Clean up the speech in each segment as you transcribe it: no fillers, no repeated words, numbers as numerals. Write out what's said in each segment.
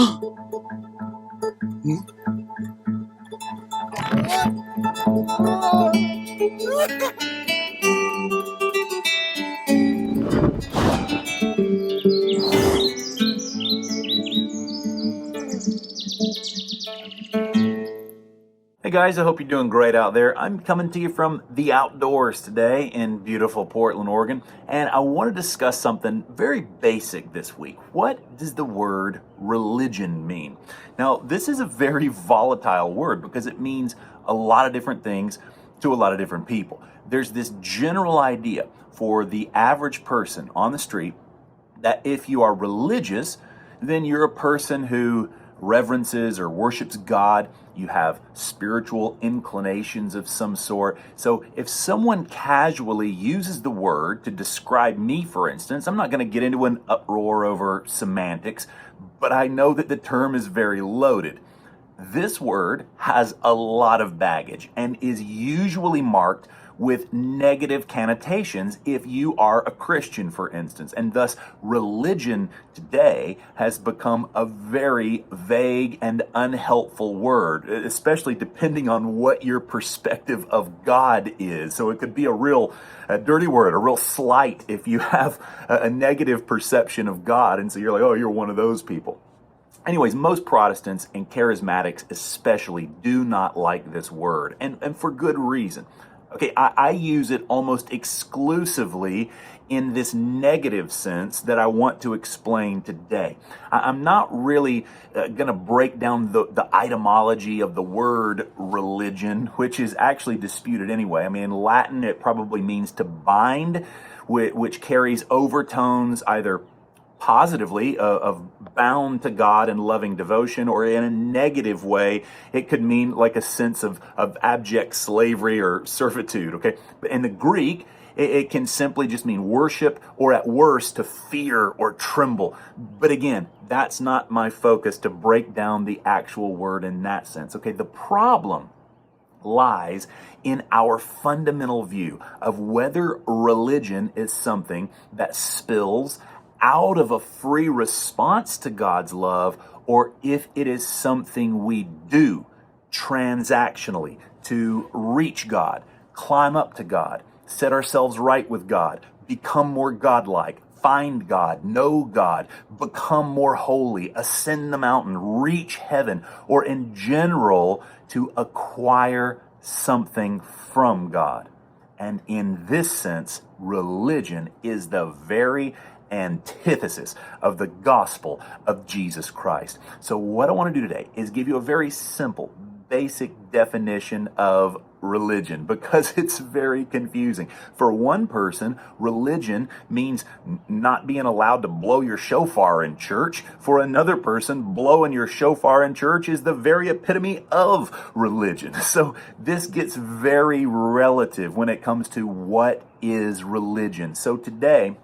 Hey guys, I hope you're doing great out there. I'm coming to you from the outdoors today in beautiful Portland, Oregon, and I want to discuss something very basic this week. What does the word religion mean? Now, this is a very volatile word because it means a lot of different things to a lot of different people. There's this general idea for the average person on the street that if you are religious, then you're a person who reverences or worships God. You have spiritual inclinations of some sort. So if someone casually uses the word to describe me, for instance, I'm not going to get into an uproar over semantics, but I know that the term is very loaded. This word has a lot of baggage and is usually marked with negative connotations if you are a Christian, for instance. And thus, religion today has become a very vague and unhelpful word, especially depending on what your perspective of God is. So it could be a dirty word, a real slight if you have a negative perception of God. And so you're like, oh, you're one of those people. Anyways, most Protestants and charismatics especially do not like this word, and for good reason. Okay, I use it almost exclusively in this negative sense that I want to explain today. I'm not really going to break down the etymology of the word religion, which is actually disputed anyway. I mean, in Latin, it probably means to bind, which carries overtones either positively of bound to God and loving devotion, or in a negative way, it could mean like a sense of abject slavery or servitude, okay? But in the Greek, it can simply just mean worship, or at worst, to fear or tremble. But again, that's not my focus to break down the actual word in that sense, okay? The problem lies in our fundamental view of whether religion is something that spills out of a free response to God's love, or if it is something we do transactionally to reach God, climb up to God, set ourselves right with God, become more godlike, find God, know God, become more holy, ascend the mountain, reach heaven, or in general to acquire something from God. And in this sense, religion is the very antithesis of the gospel of Jesus Christ. So what I want to do today is give you a very simple, basic definition of religion, because it's very confusing. For one person, religion means not being allowed to blow your shofar in church. For another person, blowing your shofar in church is the very epitome of religion. So this gets very relative when it comes to what is religion. So today,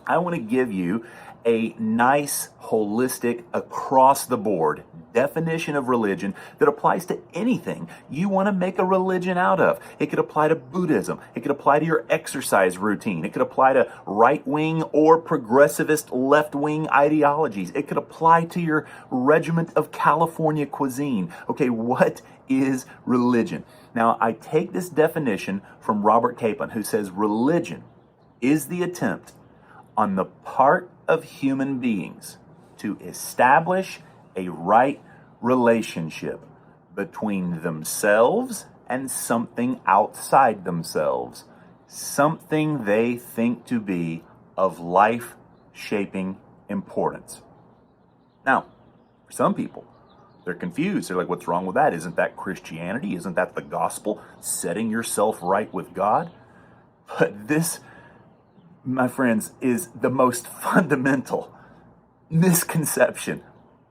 I want to give you a nice, holistic, across-the-board definition of religion that applies to anything you want to make a religion out of. It could apply to Buddhism. It could apply to your exercise routine. It could apply to right-wing or progressivist left-wing ideologies. It could apply to your regiment of California cuisine. Okay, what is religion? Now, I take this definition from Robert Capon, who says religion is the attempt on the part of human beings to establish a right relationship between themselves and something outside themselves, something they think to be of life-shaping importance. Now, for some people, they're confused. They're like, what's wrong with that? Isn't that Christianity? Isn't that the gospel? Setting yourself right with God? But this, my friends, is the most fundamental misconception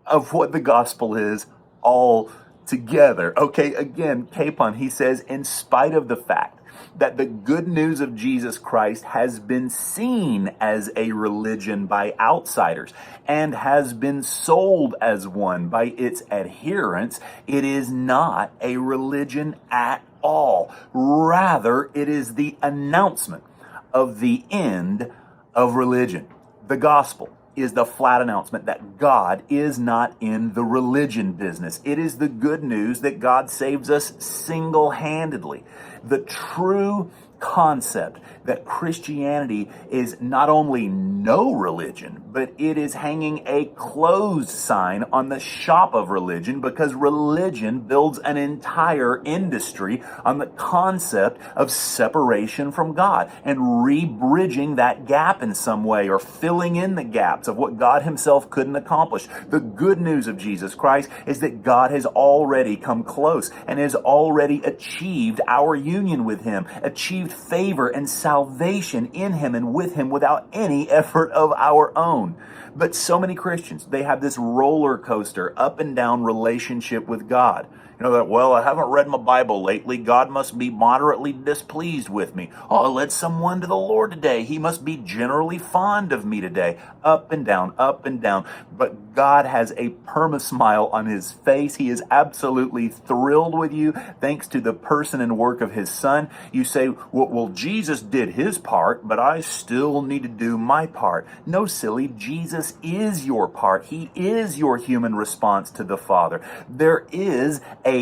of what the gospel is altogether. Okay, again, Capon, he says, in spite of the fact that the good news of Jesus Christ has been seen as a religion by outsiders and has been sold as one by its adherents, it is not a religion at all. Rather, it is the announcement of the end of religion, the gospel. is the flat announcement that God is not in the religion business. It is the good news that God saves us single-handedly. The true concept that Christianity is not only no religion, but it is hanging a closed sign on the shop of religion, because religion builds an entire industry on the concept of separation from God and re-bridging that gap in some way, or filling in the gaps of what God himself couldn't accomplish. The good news of Jesus Christ is that God has already come close and has already achieved our union with him, achieved favor and salvation in him and with him without any effort of our own. But so many Christians, they have this roller coaster up and down relationship with God. You know that, well, I haven't read my Bible lately. God must be moderately displeased with me. Oh, I led someone to the Lord today. He must be generally fond of me today. Up and down, up and down. But God has a perma-smile on his face. He is absolutely thrilled with you, thanks to the person and work of his Son. You say, well, Jesus did his part, but I still need to do my part. No, silly. Jesus is your part. He is your human response to the Father. There is a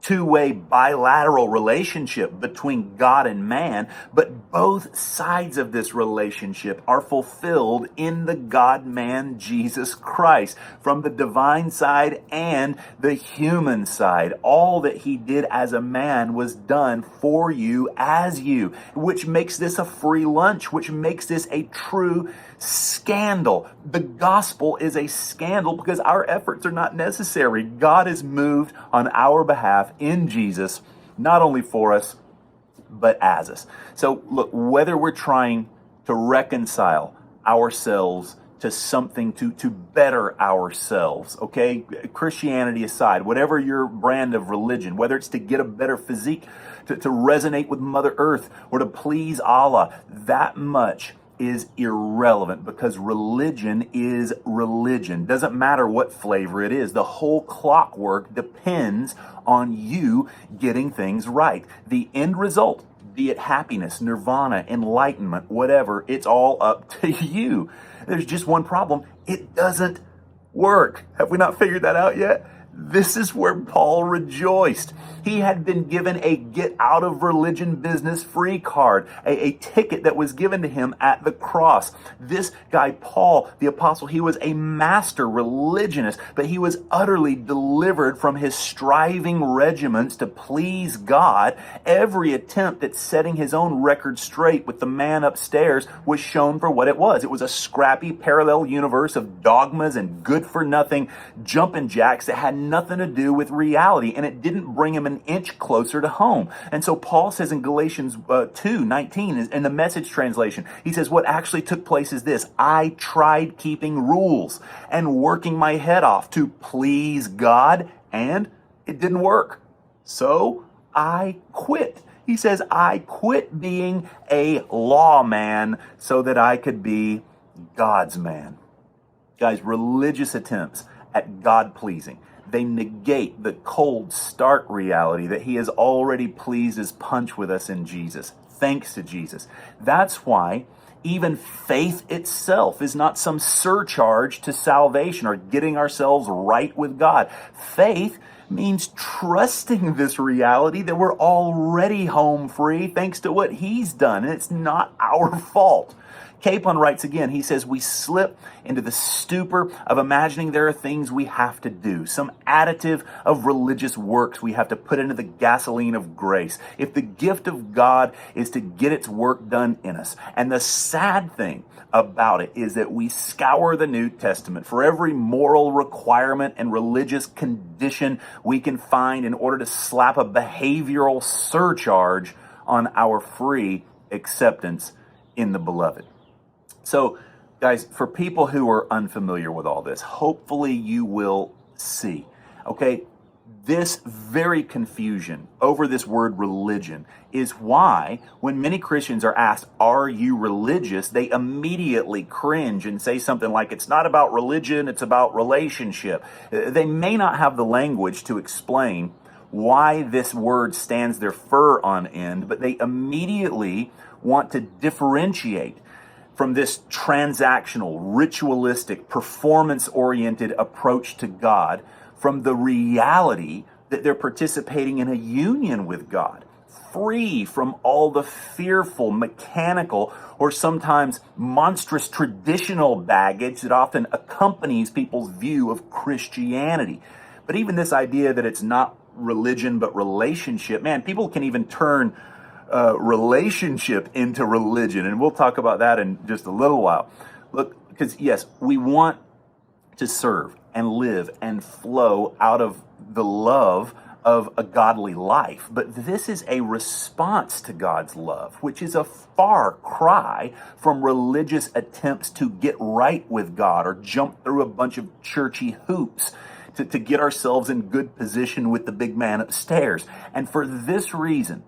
two-way bilateral relationship between God and man, but both sides of this relationship are fulfilled in the God-man Jesus Christ, from the divine side and the human side. All that he did as a man was done for you as you, which makes this a free lunch, which makes this a true scandal. The gospel is a scandal because our efforts are not necessary. God is moved on our behalf in Jesus, not only for us, but as us. So look, whether we're trying to reconcile ourselves to something to better ourselves, okay? Christianity aside, whatever your brand of religion, whether it's to get a better physique, to resonate with Mother Earth, or to please Allah, that much is irrelevant, because religion is religion. Doesn't matter what flavor it is. The whole clockwork depends on you getting things right. The end result, be it happiness, nirvana, enlightenment, whatever, it's all up to you. There's just one problem. It doesn't work. Have we not figured that out yet? This is where Paul rejoiced. He had been given a get out of religion business free card, a ticket that was given to him at the cross. This guy, Paul, the apostle, he was a master religionist, but he was utterly delivered from his striving regiments to please God. Every attempt at setting his own record straight with the man upstairs was shown for what it was. It was a scrappy parallel universe of dogmas and good-for-nothing jumping jacks that had nothing to do with reality, and it didn't bring him an inch closer to home. And so Paul says in Galatians 2:19, in the Message translation, he says, what actually took place is this: I tried keeping rules and working my head off to please God, and it didn't work. So I quit. He says, I quit being a lawman so that I could be God's man. Guys, religious attempts at God-pleasing, they negate the cold, stark reality that he has already pleased his punch with us in Jesus, thanks to Jesus. That's why even faith itself is not some surcharge to salvation or getting ourselves right with God. Faith means trusting this reality that we're already home free thanks to what he's done, and it's not our fault. Capon writes again, he says, we slip into the stupor of imagining there are things we have to do, some additive of religious works we have to put into the gasoline of grace, if the gift of God is to get its work done in us. And the sad thing about it is that we scour the New Testament for every moral requirement and religious condition we can find in order to slap a behavioral surcharge on our free acceptance in the beloved. So, guys, for people who are unfamiliar with all this, hopefully you will see, okay, this very confusion over this word religion is why when many Christians are asked, are you religious? They immediately cringe and say something like, it's not about religion, it's about relationship. They may not have the language to explain why this word stands their fur on end, but they immediately want to differentiate from this transactional, ritualistic, performance-oriented approach to God, from the reality that they're participating in a union with God, free from all the fearful, mechanical, or sometimes monstrous traditional baggage that often accompanies people's view of Christianity. But even this idea that it's not religion but relationship, man, people can even turn relationship into religion, and we'll talk about that in just a little while. Look, because yes, we want to serve and live and flow out of the love of a godly life, but this is a response to God's love, which is a far cry from religious attempts to get right with God or jump through a bunch of churchy hoops to get ourselves in good position with the big man upstairs. And for this reason,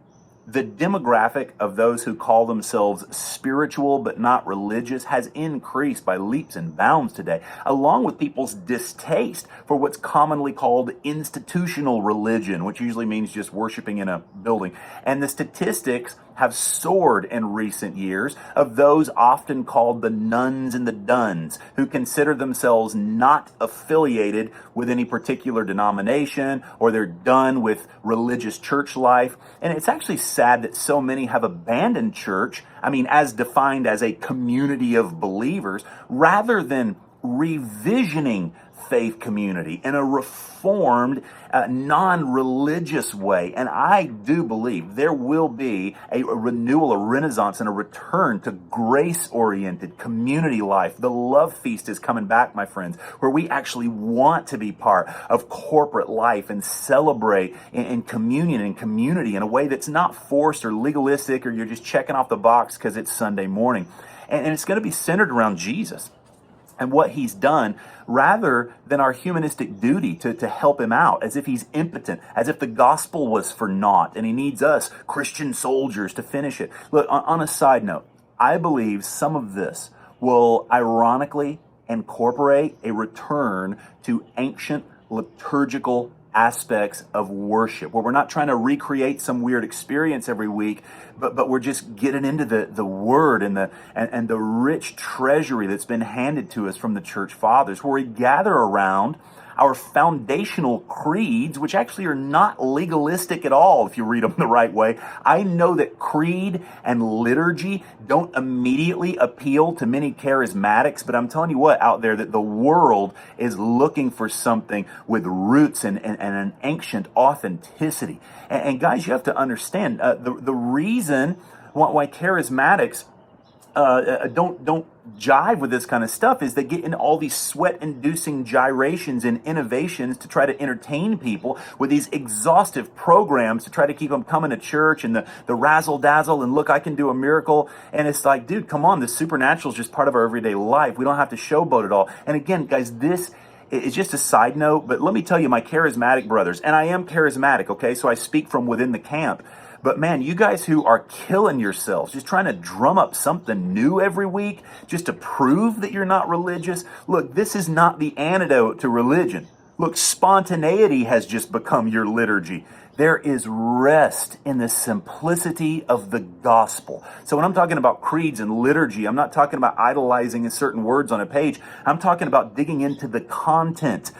the demographic of those who call themselves spiritual but not religious has increased by leaps and bounds today, along with people's distaste for what's commonly called institutional religion, which usually means just worshiping in a building. And the statistics have soared in recent years of those often called the nuns and the duns, who consider themselves not affiliated with any particular denomination, or they're done with religious church life. And it's actually sad that so many have abandoned church, as defined as a community of believers, rather than revisioning faith community in a reformed, non-religious way. And I do believe there will be a renewal, a renaissance, and a return to grace-oriented community life. The love feast is coming back, my friends, where we actually want to be part of corporate life and celebrate in communion and community in a way that's not forced or legalistic, or you're just checking off the box because it's Sunday morning. And it's going to be centered around Jesus and what he's done, rather than our humanistic duty to help him out, as if he's impotent, as if the gospel was for naught and he needs us, Christian soldiers, to finish it. Look, on a side note, I believe some of this will ironically incorporate a return to ancient liturgical aspects of worship, where we're not trying to recreate some weird experience every week, but we're just getting into the word and the rich treasury that's been handed to us from the church fathers, where we gather around our foundational creeds, which actually are not legalistic at all if you read them the right way. I know that creed and liturgy don't immediately appeal to many charismatics, but I'm telling you what, out there, that the world is looking for something with roots and an ancient authenticity. And guys, you have to understand the reason why charismatics don't jive with this kind of stuff is they get in all these sweat-inducing gyrations and innovations to try to entertain people with these exhaustive programs to try to keep them coming to church, and the razzle-dazzle and look, I can do a miracle. And it's like, dude, come on, the supernatural is just part of our everyday life. We don't have to showboat it all. And again, guys, this is just a side note, but let me tell you, my charismatic brothers, and I am charismatic, okay, so I speak from within the camp. But man, you guys who are killing yourselves, just trying to drum up something new every week, just to prove that you're not religious, look, this is not the antidote to religion. Look, spontaneity has just become your liturgy. There is rest in the simplicity of the gospel. So when I'm talking about creeds and liturgy, I'm not talking about idolizing certain words on a page. I'm talking about digging into the content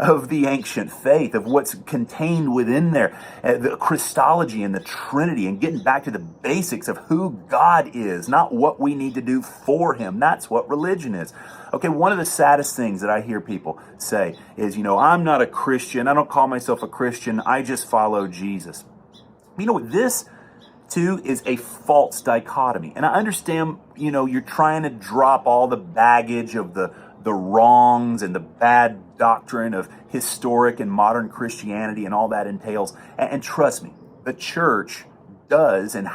of the ancient faith, of what's contained within there, the Christology and the Trinity, and getting back to the basics of who God is, not what we need to do for him. That's what religion is. Okay, one of the saddest things that I hear people say is, I'm not a Christian. I don't call myself a Christian. I just follow Jesus. You know what? This, too, is a false dichotomy. And I understand, you're trying to drop all the baggage of the wrongs and the bad doctrine of historic and modern Christianity and all that entails. And trust me, the church does and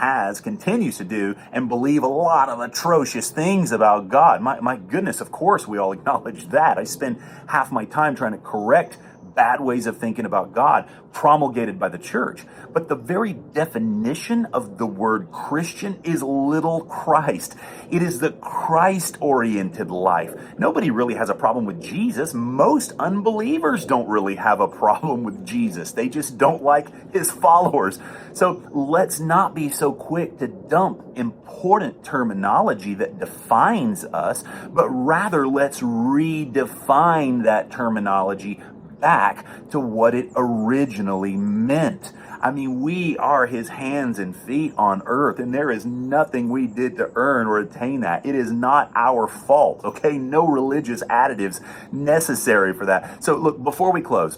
continues to do and believe a lot of atrocious things about God. My goodness, of course, we all acknowledge that. I spend half my time trying to correct bad ways of thinking about God promulgated by the church. But the very definition of the word Christian is little Christ. It is the Christ-oriented life. Nobody really has a problem with Jesus. Most unbelievers don't really have a problem with Jesus. They just don't like his followers. So let's not be so quick to dump important terminology that defines us, but rather let's redefine that terminology back to what it originally meant. I mean, we are his hands and feet on earth, and there is nothing we did to earn or attain that. It is not our fault, okay? No religious additives necessary for that. So look, before we close,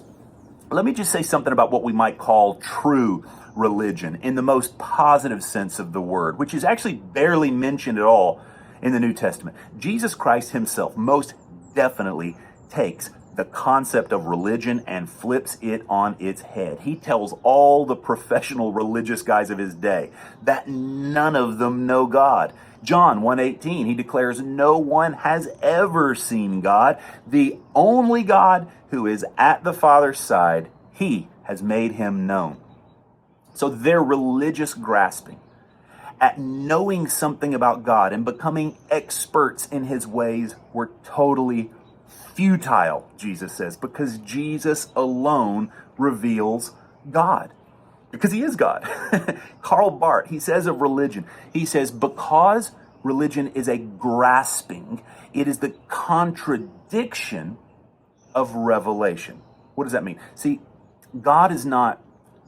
let me just say something about what we might call true religion in the most positive sense of the word, which is actually barely mentioned at all in the New Testament. Jesus Christ himself most definitely takes the concept of religion and flips it on its head. He tells all the professional religious guys of his day that none of them know God. John 1:18, he declares, no one has ever seen God. The only God who is at the Father's side, he has made him known. So their religious grasping at knowing something about God and becoming experts in his ways were totally futile, Jesus says, because Jesus alone reveals God. Because he is God. Karl Barth, he says of religion, he says, because religion is a grasping, it is the contradiction of revelation. What does that mean? See, God is not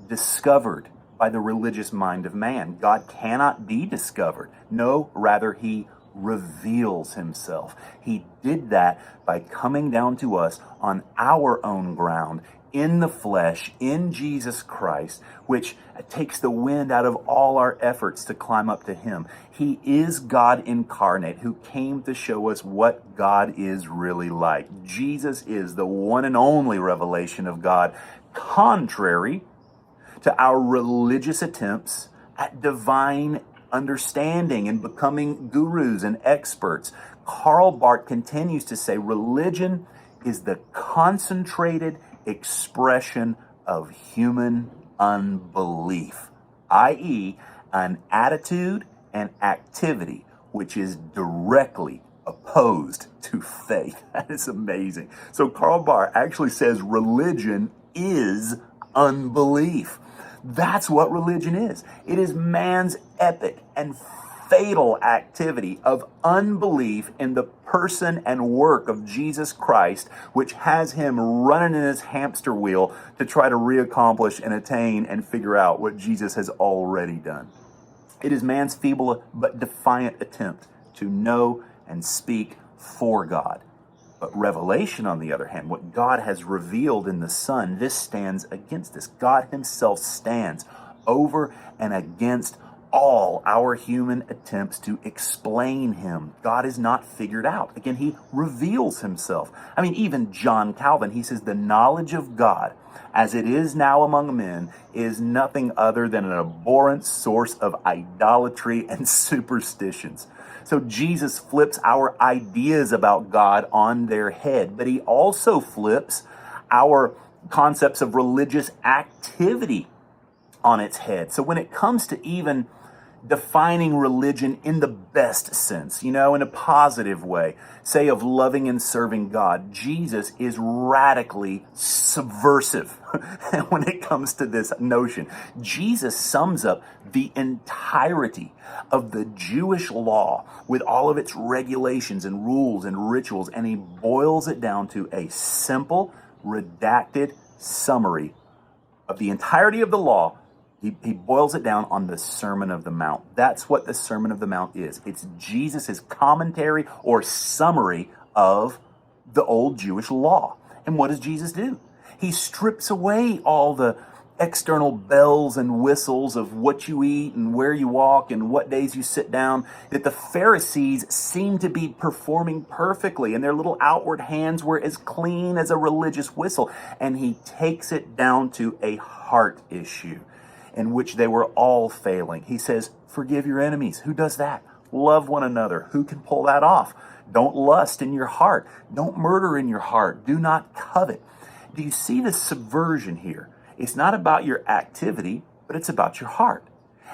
discovered by the religious mind of man. God cannot be discovered. No, rather, he reveals himself. He did that by coming down to us on our own ground, in the flesh, in Jesus Christ, which takes the wind out of all our efforts to climb up to him. He is God incarnate who came to show us what God is really like. Jesus is the one and only revelation of God, contrary to our religious attempts at divine understanding and becoming gurus and experts. Karl Barth continues to say religion is the concentrated expression of human unbelief, i.e., an attitude and activity which is directly opposed to faith. That is amazing. So Karl Barth actually says religion is unbelief. That's what religion is. It is man's epic and fatal activity of unbelief in the person and work of Jesus Christ, which has him running in his hamster wheel to try to reaccomplish and attain and figure out what Jesus has already done. It is man's feeble but defiant attempt to know and speak for God. But revelation, on the other hand, what God has revealed in the Son, this stands against this. God himself stands over and against all our human attempts to explain him. God is not figured out. Again, he reveals himself. I mean, even John Calvin, he says, the knowledge of God, as it is now among men, is nothing other than an abhorrent source of idolatry and superstitions. So Jesus flips our ideas about God on their head, but he also flips our concepts of religious activity on its head. So when it comes to even defining religion in the best sense, in a positive way, say of loving and serving God, Jesus is radically subversive when it comes to this notion. Jesus sums up the entirety of the Jewish law with all of its regulations and rules and rituals, and he boils it down to a simple, redacted summary of the entirety of the law. He boils it down on the Sermon of the Mount. That's what the Sermon of the Mount is. It's Jesus' commentary or summary of the old Jewish law. And what does Jesus do? He strips away all the external bells and whistles of what you eat and where you walk and what days you sit down that the Pharisees seem to be performing perfectly, and their little outward hands were as clean as a religious whistle. And he takes it down to a heart issue in which they were all failing. He says, forgive your enemies. Who does that? Love one another. Who can pull that off? Don't lust in your heart. Don't murder in your heart. Do not covet. Do you see the subversion here? It's not about your activity, but it's about your heart.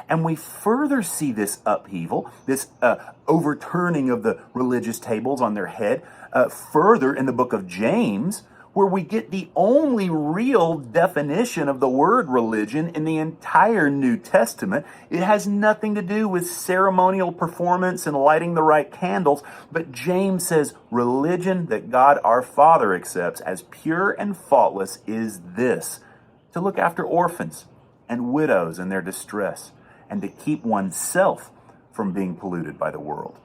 And we further see this upheaval, this overturning of the religious tables on their head, further in the book of James, where we get the only real definition of the word religion in the entire New Testament. It has nothing to do with ceremonial performance and lighting the right candles, but James says religion that God our Father accepts as pure and faultless is this: to look after orphans and widows in their distress, and to keep oneself from being polluted by the world.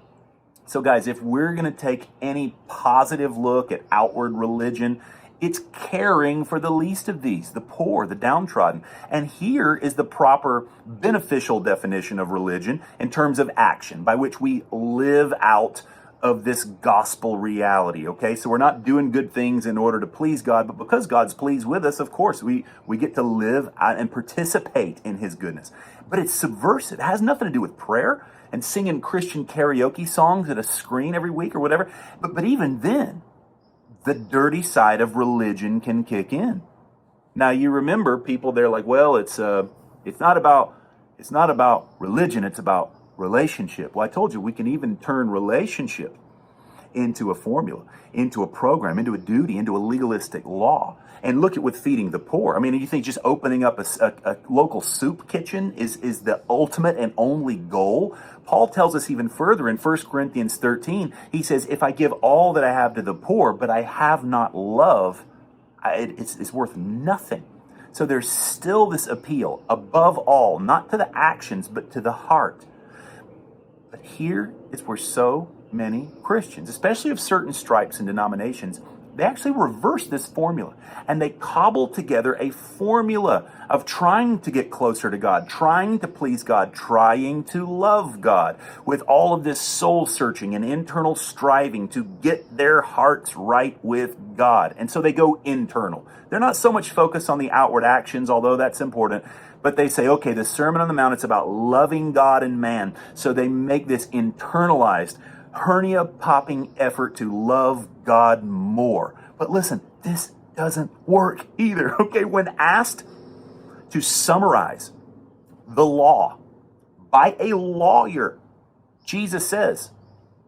So guys, if we're going to take any positive look at outward religion, it's caring for the least of these, the poor, the downtrodden. And here is the proper beneficial definition of religion in terms of action, by which we live out of this gospel reality, okay? So we're not doing good things in order to please God, but because God's pleased with us, of course, we get to live and participate in his goodness. But it's subversive. It has nothing to do with prayer and singing Christian karaoke songs at a screen every week or whatever. But even then, the dirty side of religion can kick in. Now you remember people, they're like, well, it's not about religion, it's about relationship. Well, I told you we can even turn relationship into a formula, into a program, into a duty, into a legalistic law. And look at with feeding the poor. I mean, you think just opening up a local soup kitchen is the ultimate and only goal? Paul tells us even further in 1 Corinthians 13, he says, if I give all that I have to the poor, but I have not love, it's worth nothing. So there's still this appeal, above all, not to the actions, but to the heart. But here is where so many Christians, especially of certain stripes and denominations, they actually reverse this formula, and they cobble together a formula of trying to get closer to God, trying to please God, trying to love God, with all of this soul searching and internal striving to get their hearts right with God. And so they go internal. They're not so much focused on the outward actions, although that's important, but they say, okay, the Sermon on the Mount, it's about loving God and man. So they make this internalized, hernia-popping effort to love God more. But listen, this doesn't work either, okay? When asked to summarize the law by a lawyer, Jesus says,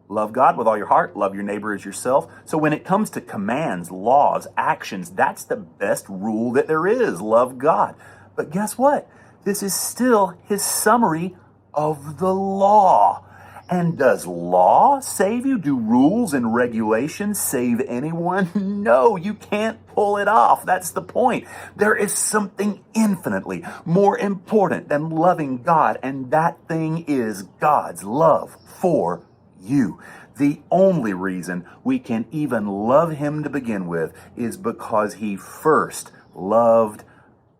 love God with all your heart, love your neighbor as yourself. So when it comes to commands, laws, actions, that's the best rule that there is, love God. But guess what? This is still his summary of the law. And does law save you? Do rules and regulations save anyone? No, you can't pull it off. That's the point. There is something infinitely more important than loving God, and that thing is God's love for you. The only reason we can even love him to begin with is because he first loved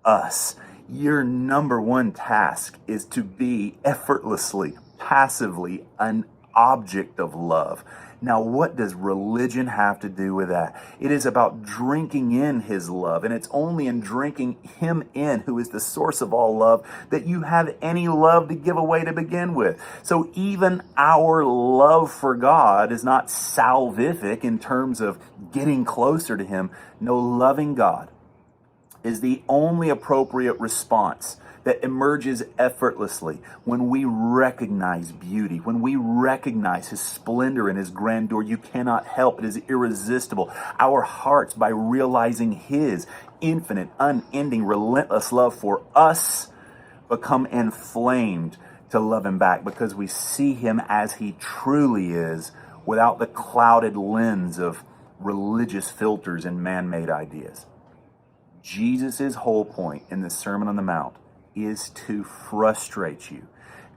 us. Your number one task is to be effortlessly, passively an object of love. Now, what does religion have to do with that? It is about drinking in his love, and it's only in drinking him in, who is the source of all love, that you have any love to give away to begin with. So even our love for God is not salvific in terms of getting closer to him. No, loving God is the only appropriate response that emerges effortlessly when we recognize beauty, when we recognize his splendor and his grandeur. You cannot help. It is irresistible. Our hearts, by realizing his infinite, unending, relentless love for us, become inflamed to love him back, because we see him as he truly is, without the clouded lens of religious filters and man-made ideas. Jesus' whole point in the Sermon on the Mount is to frustrate you,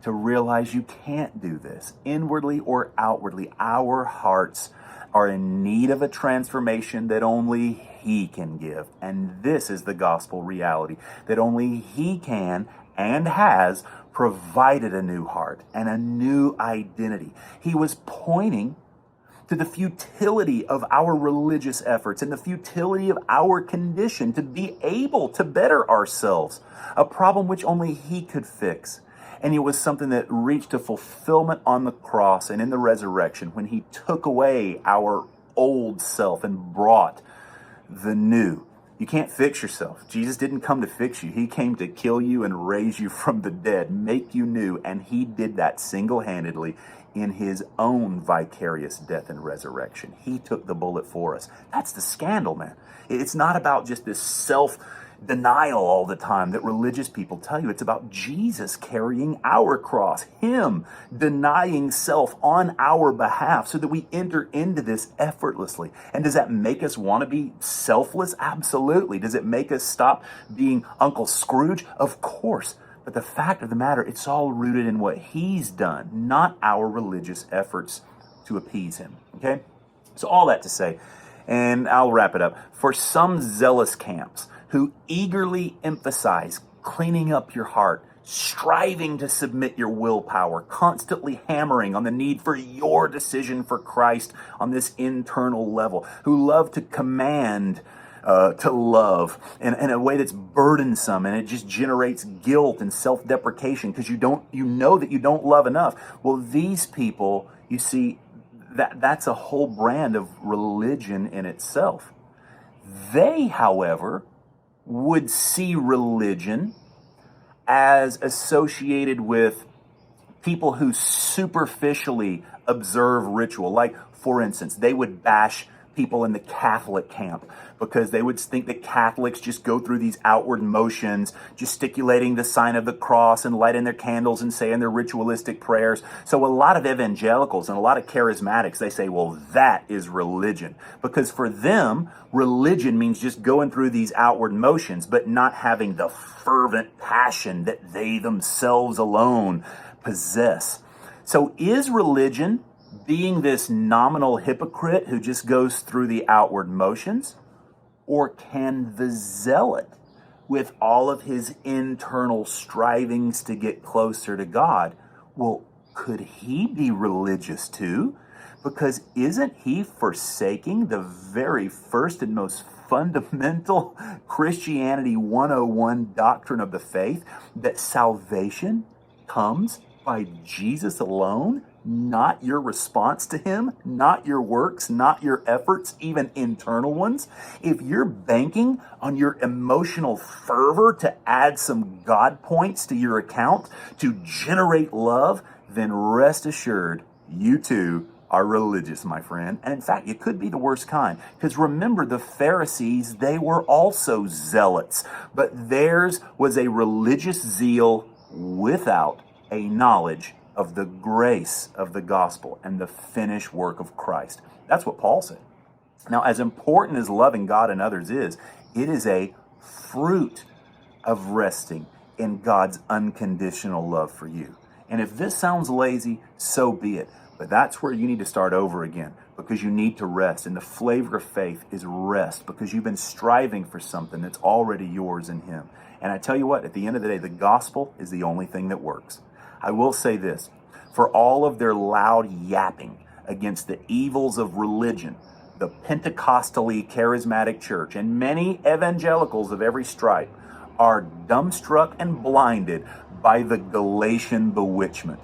to realize you can't do this, inwardly or outwardly. Our hearts are in need of a transformation that only he can give. And this is the gospel reality, that only he can and has provided a new heart and a new identity. He was pointing to the futility of our religious efforts and the futility of our condition to be able to better ourselves, a problem which only he could fix. And it was something that reached a fulfillment on the cross and in the resurrection, when he took away our old self and brought the new. You can't fix yourself. Jesus didn't come to fix you. He came to kill you and raise you from the dead, make you new, and he did that single-handedly in his own vicarious death and resurrection. He took the bullet for us. That's the scandal, man. It's not about just this self-denial all the time that religious people tell you. It's about Jesus carrying our cross, him denying self on our behalf so that we enter into this effortlessly. And does that make us want to be selfless? Absolutely. Does it make us stop being Uncle Scrooge? Of course. But the fact of the matter, it's all rooted in what he's done, not our religious efforts to appease him. Okay? So all that to say, and I'll wrap it up. For some zealous camps who eagerly emphasize cleaning up your heart, striving to submit your willpower, constantly hammering on the need for your decision for Christ on this internal level, who love to command to love in a way that's burdensome, and it just generates guilt and self-deprecation because you know that you don't love enough. Well, these people, you see, that's a whole brand of religion in itself. They, however, would see religion as associated with people who superficially observe ritual. Like, for instance, they would bash people in the Catholic camp because they would think that Catholics just go through these outward motions, gesticulating the sign of the cross and lighting their candles and saying their ritualistic prayers. So a lot of evangelicals and a lot of charismatics, they say, well, that is religion. Because for them, religion means just going through these outward motions, but not having the fervent passion that they themselves alone possess. So is religion being this nominal hypocrite who just goes through the outward motions? Or can the zealot, with all of his internal strivings to get closer to God, well, could he be religious too? Because isn't he forsaking the very first and most fundamental Christianity 101 doctrine of the faith, that salvation comes by Jesus alone? Not your response to him, not your works, not your efforts, even internal ones. If you're banking on your emotional fervor to add some God points to your account to generate love, then rest assured, you too are religious, my friend. And in fact, it could be the worst kind. Because remember, the Pharisees, they were also zealots, but theirs was a religious zeal without a knowledge of the grace of the gospel and the finished work of Christ. That's what Paul said. Now, as important as loving God and others is, it is a fruit of resting in God's unconditional love for you. And if this sounds lazy, so be it. But that's where you need to start over again, because you need to rest. And the flavor of faith is rest, because you've been striving for something that's already yours in him. And I tell you what, at the end of the day, the gospel is the only thing that works. I will say this, for all of their loud yapping against the evils of religion, the Pentecostally charismatic church and many evangelicals of every stripe are dumbstruck and blinded by the Galatian bewitchment,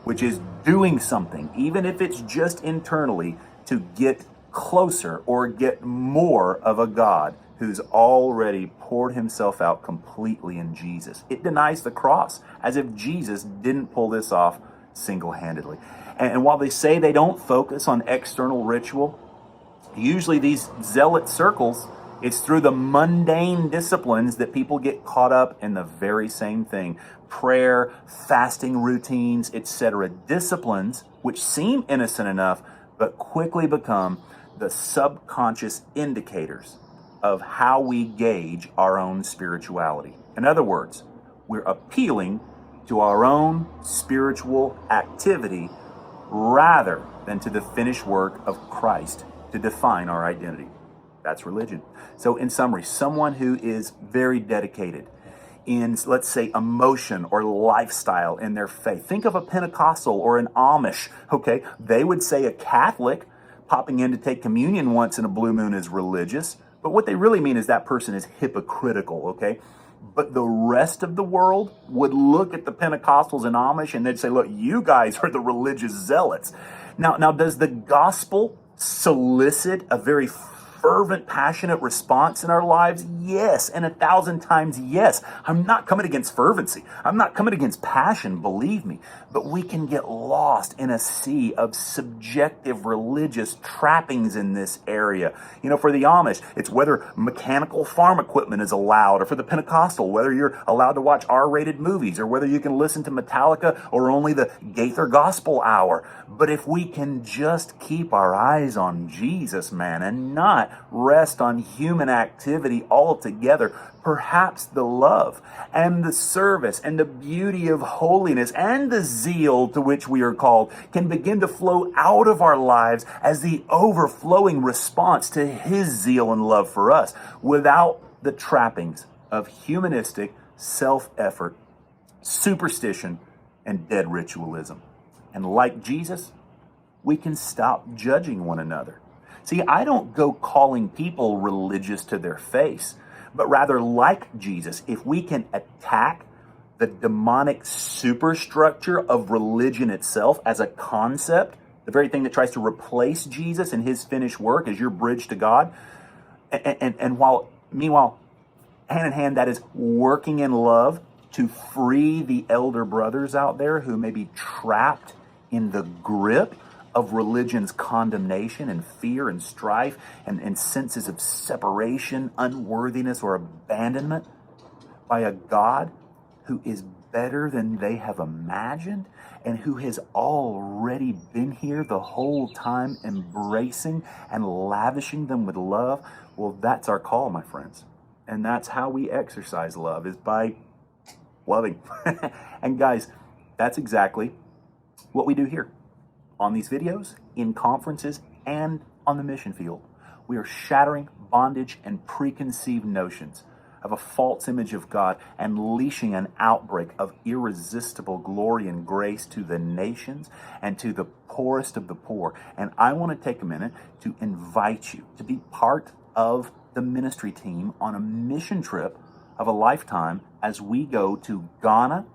which is doing something, even if it's just internally, to get closer or get more of a God who's already poured himself out completely in Jesus. It denies the cross, as if Jesus didn't pull this off single-handedly. And while they say they don't focus on external ritual, usually these zealot circles, it's through the mundane disciplines that people get caught up in the very same thing. Prayer, fasting routines, etc. Disciplines which seem innocent enough, but quickly become the subconscious indicators of how we gauge our own spirituality. In other words, we're appealing to our own spiritual activity rather than to the finished work of Christ to define our identity. That's religion. So in summary, someone who is very dedicated in, let's say, emotion or lifestyle in their faith. Think of a Pentecostal or an Amish, okay? They would say a Catholic popping in to take communion once in a blue moon is religious. But what they really mean is that person is hypocritical, okay? But the rest of the world would look at the Pentecostals and Amish and they'd say, look, you guys are the religious zealots. Now, does the gospel solicit a very fervent, passionate response in our lives? Yes, and 1,000 times yes. I'm not coming against fervency. I'm not coming against passion, believe me. But we can get lost in a sea of subjective religious trappings in this area. For the Amish, it's whether mechanical farm equipment is allowed, or for the Pentecostal, whether you're allowed to watch R-rated movies, or whether you can listen to Metallica or only the Gaither Gospel Hour. But if we can just keep our eyes on Jesus, man, and not rest on human activity altogether, perhaps the love and the service and the beauty of holiness and the zeal to which we are called can begin to flow out of our lives as the overflowing response to His zeal and love for us, without the trappings of humanistic self-effort, superstition, and dead ritualism. And like Jesus, we can stop judging one another. See, I don't go calling people religious to their face, but rather, like Jesus, if we can attack the demonic superstructure of religion itself as a concept, the very thing that tries to replace Jesus and His finished work as your bridge to God, meanwhile, hand in hand, that is working in love to free the elder brothers out there who may be trapped in the grip of religion's condemnation and fear and strife and senses of separation, unworthiness, or abandonment by a God who is better than they have imagined and who has already been here the whole time, embracing and lavishing them with love. Well, that's our call, my friends. And that's how we exercise love, is by loving. And guys, that's exactly what we do here on these videos, in conferences, and on the mission field. We are shattering bondage and preconceived notions of a false image of God and unleashing an outbreak of irresistible glory and grace to the nations and to the poorest of the poor. And I want to take a minute to invite you to be part of the ministry team on a mission trip of a lifetime as we go to Ghana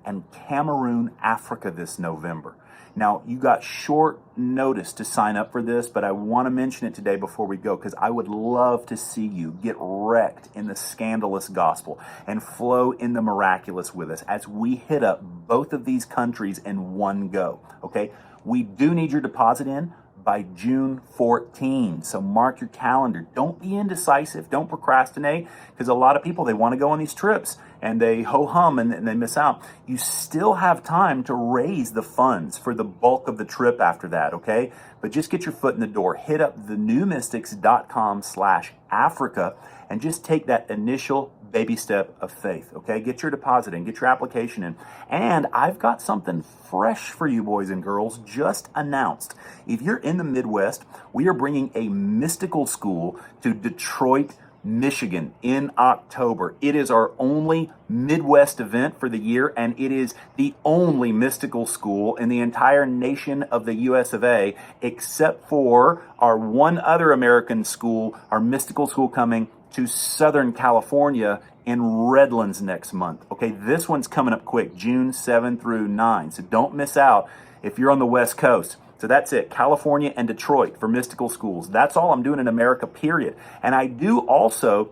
and Cameroon, Africa this November. Now, you got short notice to sign up for this, but I want to mention it today before we go, because I would love to see you get wrecked in the scandalous gospel and flow in the miraculous with us as we hit up both of these countries in one go, okay? We do need your deposit in by June 14. So mark your calendar. Don't be indecisive. Don't procrastinate, because a lot of people, they want to go on these trips and they ho-hum and they miss out. You still have time to raise the funds for the bulk of the trip after that, okay? But just get your foot in the door. Hit up thenewmystics.com/Africa and just take that initial baby step of faith, okay? Get your deposit in, get your application in. And I've got something fresh for you, boys and girls, just announced. If you're in the Midwest, we are bringing a mystical school to Detroit, Michigan in October. It is our only Midwest event for the year, and it is the only mystical school in the entire nation of the US of A, except for our one other American school, our mystical school coming to Southern California in Redlands next month. Okay, this one's coming up quick, June 7 through 9. So don't miss out if you're on the West Coast. So that's it, California and Detroit for mystical schools. That's all I'm doing in America, period. And I do also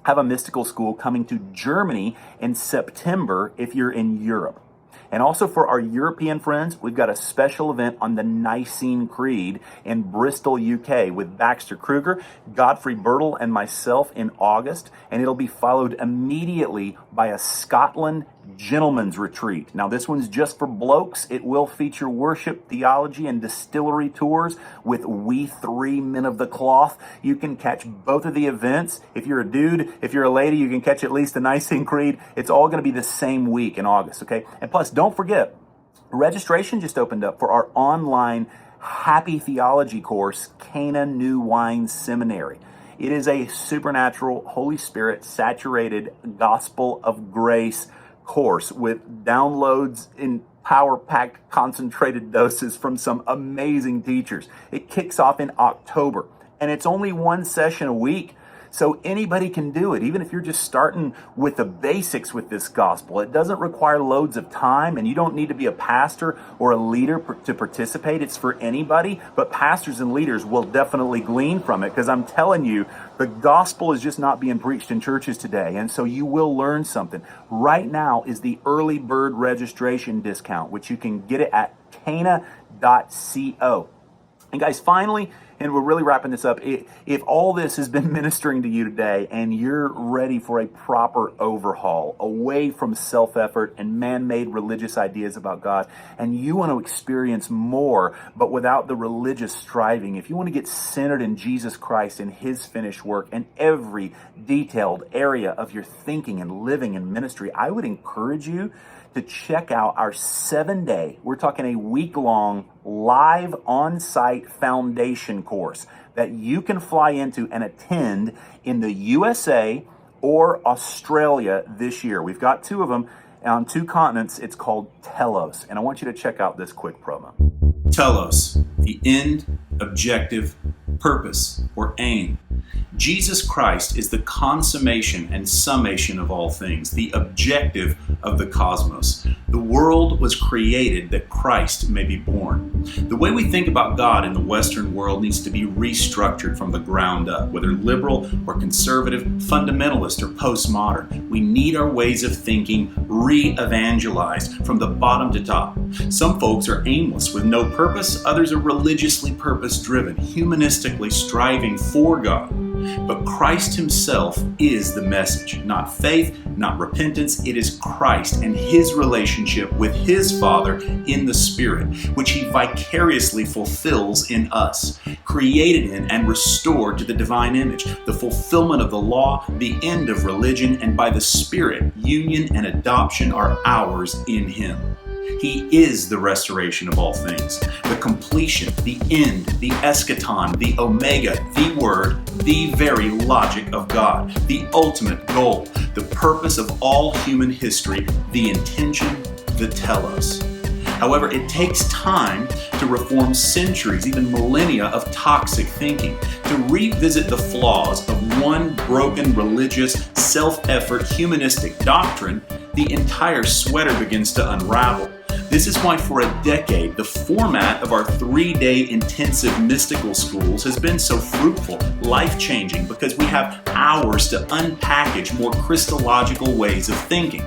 have a mystical school coming to Germany in September if you're in Europe. And also for our European friends, we've got a special event on the Nicene Creed in Bristol, UK with Baxter Kruger, Godfrey Birtle, and myself in August. And it'll be followed immediately by a Scotland gentleman's retreat. Now this one's just for blokes. It will feature worship, theology, and distillery tours with we three men of the cloth. You can catch both of the events. If you're a dude, if you're a lady, you can catch at least the Nicene Creed. It's all going to be the same week in August, okay? And plus, don't forget, registration just opened up for our online Happy Theology course, Cana New Wine Seminary. It is a supernatural, Holy Spirit saturated gospel of grace course with downloads in power-packed concentrated doses from some amazing teachers. It kicks off in October, and it's only one session a week. So anybody can do it, even if you're just starting with the basics with this gospel. It doesn't require loads of time, and you don't need to be a pastor or a leader to participate. It's for anybody, but pastors and leaders will definitely glean from it, because I'm telling you, the gospel is just not being preached in churches today, and so you will learn something. Right now is the early bird registration discount, which you can get it at cana.co. And guys, finally, and we're really wrapping this up, if all this has been ministering to you today and you're ready for a proper overhaul away from self-effort and man-made religious ideas about God, and you want to experience more but without the religious striving, if you want to get centered in Jesus Christ and His finished work in every detailed area of your thinking and living and ministry, I would encourage you to check out our 7-day, we're talking a week-long, live on-site foundation course that you can fly into and attend in the USA or Australia this year. We've got 2 of them on 2 continents. It's called Telos, and I want you to check out this quick promo. Telos, the end, objective, purpose, or aim. Jesus Christ is the consummation and summation of all things, the objective of the cosmos. The world was created that Christ may be born. The way we think about God in the Western world needs to be restructured from the ground up, whether liberal or conservative, fundamentalist or postmodern. We need our ways of thinking re-evangelized from the bottom to top. Some folks are aimless with no purpose, others are religiously purpose-driven, humanistically striving for God. But Christ Himself is the message. Not faith, not repentance. It is Christ and His relationship with His Father in the Spirit, which He vicariously fulfills in us, created in and restored to the divine image, the fulfillment of the law, the end of religion, and by the Spirit, union and adoption are ours in Him. He is the restoration of all things, the completion, the end, the eschaton, the omega, the word, the very logic of God, the ultimate goal, the purpose of all human history, the intention, the telos. However, it takes time to reform centuries, even millennia of toxic thinking, to revisit the flaws of one broken religious, self-effort, humanistic doctrine. The entire sweater begins to unravel. This is why for a decade, the format of our 3-day intensive mystical schools has been so fruitful, life-changing, because we have hours to unpackage more Christological ways of thinking.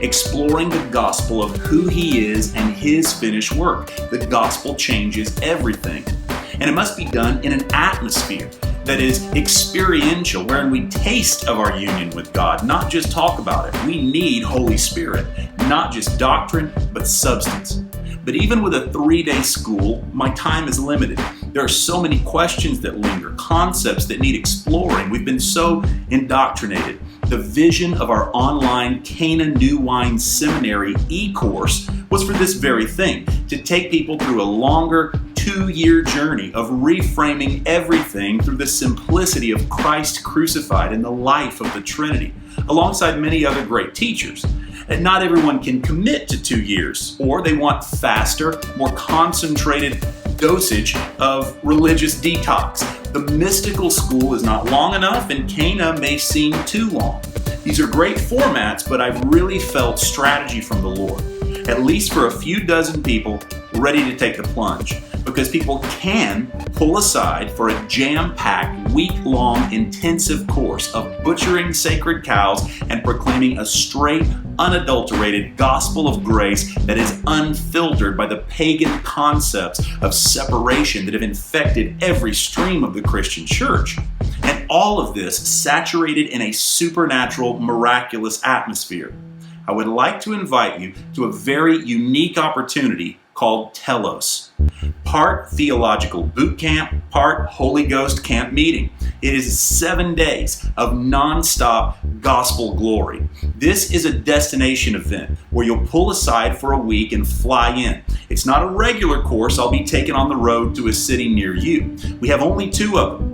Exploring the gospel of who He is and His finished work. The gospel changes everything. And it must be done in an atmosphere that is experiential, wherein we taste of our union with God, not just talk about it. We need Holy Spirit, not just doctrine, but substance. But even with a 3-day school, my time is limited. There are so many questions that linger, concepts that need exploring. We've been so indoctrinated. The vision of our online Cana New Wine Seminary e-course was for this very thing, to take people through a longer 2-year journey of reframing everything through the simplicity of Christ crucified and the life of the Trinity, alongside many other great teachers. And not everyone can commit to 2 years, or they want faster, more concentrated dosage of religious detox. The mystical school is not long enough, and Cana may seem too long. These are great formats, but I've really felt strategy from the Lord, at least for a few dozen people ready to take the plunge, because people can pull aside for a jam-packed, week-long intensive course of butchering sacred cows and proclaiming a straight, unadulterated gospel of grace that is unfiltered by the pagan concepts of separation that have infected every stream of the Christian church. And all of this saturated in a supernatural, miraculous atmosphere. I would like to invite you to a very unique opportunity called Telos. Part theological boot camp, part Holy Ghost camp meeting. It is 7 days of nonstop gospel glory. This is a destination event where you'll pull aside for a week and fly in. It's not a regular course I'll be taking on the road to a city near you. We have only 2 of them.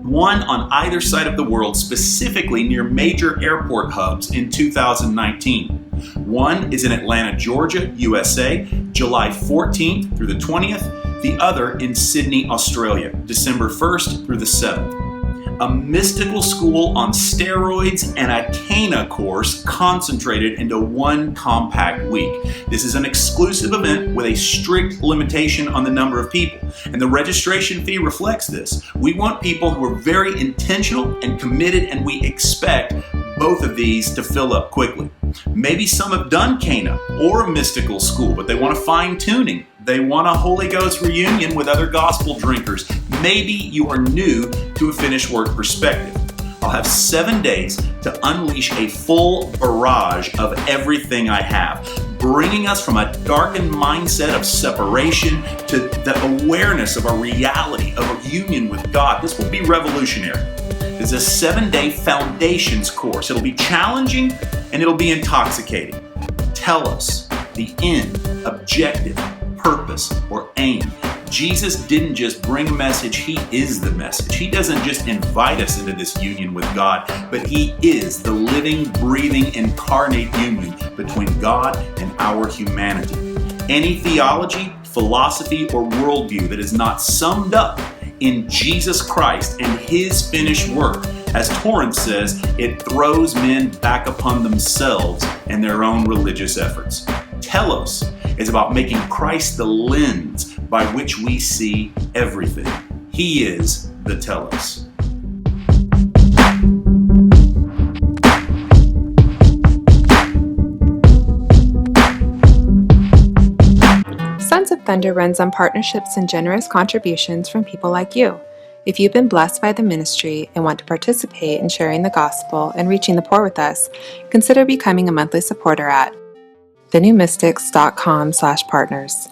One on either side of the world, specifically near major airport hubs in 2019. One is in Atlanta, Georgia, USA, July 14th through the 20th. The other in Sydney, Australia, December 1st through the 7th. a mystical school on steroids and a Cana course concentrated into one compact week. This is an exclusive event with a strict limitation on the number of people, and the registration fee reflects this. We want people who are very intentional and committed, and we expect both of these to fill up quickly. Maybe some have done Cana or a mystical school, but they want a fine-tuning. They want a Holy Ghost reunion with other gospel drinkers. Maybe you are new to a finished work perspective. I'll have 7 days to unleash a full barrage of everything I have, bringing us from a darkened mindset of separation to the awareness of our reality of a union with God. This will be revolutionary. It's a 7-day foundations course. It'll be challenging and it'll be intoxicating. Tell us the end, objective, purpose, or aim. Jesus didn't just bring a message, He is the message. He doesn't just invite us into this union with God, but He is the living, breathing, incarnate union between God and our humanity. Any theology, philosophy, or worldview that is not summed up in Jesus Christ and His finished work, as Torrance says, it throws men back upon themselves and their own religious efforts. Telos is about making Christ the lens by which we see everything. He is the telos. Sons of Thunder runs on partnerships and generous contributions from people like you. If you've been blessed by the ministry and want to participate in sharing the gospel and reaching the poor with us, consider becoming a monthly supporter at thenewmystics.com/partners.